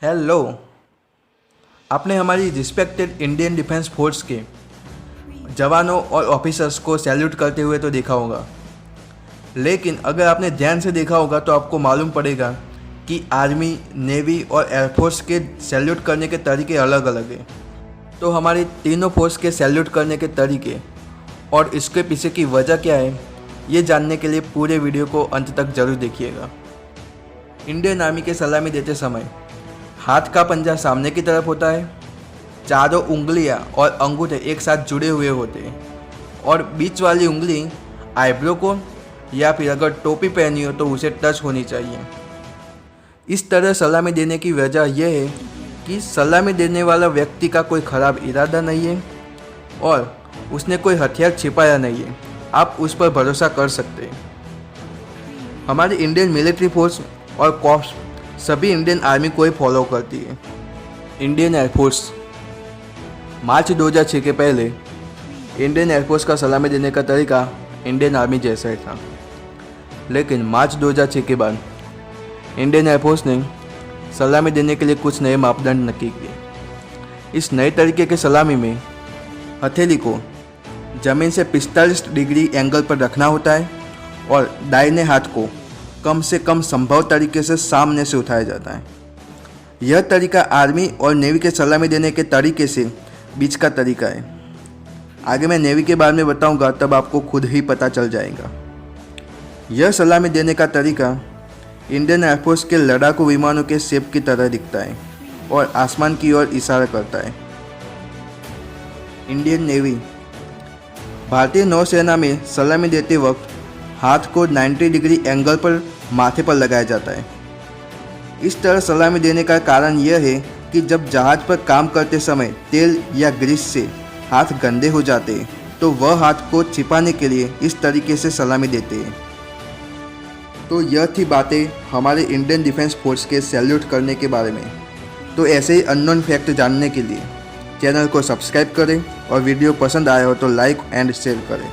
Hello. आपने हमारी respected Indian defence force के जवानों और ऑफिसर्स को सैल्यूट करते हुए तो देखा होगा, लेकिन अगर आपने ध्यान से देखा होगा तो आपको मालूम पड़ेगा कि आर्मी, नेवी और एयरफोर्स के सैल्यूट करने के तरीके अलग अलग हैं। तो हमारी तीनों फोर्स के सैल्यूट करने के तरीके और इसके पीछे की वजह क्या है, ये जानने के लिए पूरे वीडियो को अंत तक जरूर देखिएगा। इंडियन आर्मी के सलामी देते समय हाथ का पंजा सामने की तरफ होता है, चारों उंगलियां और अंगूठे एक साथ जुड़े हुए होते हैं और बीच वाली उंगली आईब्रो को या फिर अगर टोपी पहनी हो तो उसे टच होनी चाहिए। इस तरह सलामी देने की वजह यह है कि सलामी देने वाला व्यक्ति का कोई ख़राब इरादा नहीं है और उसने कोई हथियार छिपाया नहीं है। आप उस पर भरोसा कर सकते हैं। हमारी इंडियन मिलिट्री फोर्स और कॉर्प्स सभी इंडियन आर्मी को ही फॉलो करती है। इंडियन एयरफोर्स मार्च 2006 के पहले इंडियन एयरफोर्स का सलामी देने का तरीका इंडियन आर्मी जैसा ही था, लेकिन मार्च 2006 के बाद इंडियन एयरफोर्स ने सलामी देने के लिए कुछ नए मापदंड नक्की किए। इस नए तरीके के सलामी में हथेली को ज़मीन से 45 डिग्री एंगल पर रखना होता है और दाहिने हाथ को कम से कम संभव तरीके से सामने से उठाया जाता है। यह तरीका आर्मी और नेवी के सलामी देने के तरीके से बीच का तरीका है। आगे मैं नेवी के बारे में बताऊंगा, तब आपको खुद ही पता चल जाएगा। यह सलामी देने का तरीका इंडियन एयरफोर्स के लड़ाकू विमानों के शेप की तरह दिखता है और आसमान की ओर इशारा करता है। इंडियन नेवी भारतीय नौसेना में सलामी देते वक्त हाथ को 90 डिग्री एंगल पर माथे पर लगाया जाता है। इस तरह सलामी देने का कारण यह है कि जब जहाज पर काम करते समय तेल या ग्रीस से हाथ गंदे हो जाते हैं तो वह हाथ को छिपाने के लिए इस तरीके से सलामी देते हैं। तो यह थी बातें हमारे इंडियन डिफेंस फोर्स के सैल्यूट करने के बारे में। तो ऐसे ही अननोन फैक्ट जानने के लिए चैनल को सब्सक्राइब करें और वीडियो पसंद आया हो तो लाइक एंड शेयर करें।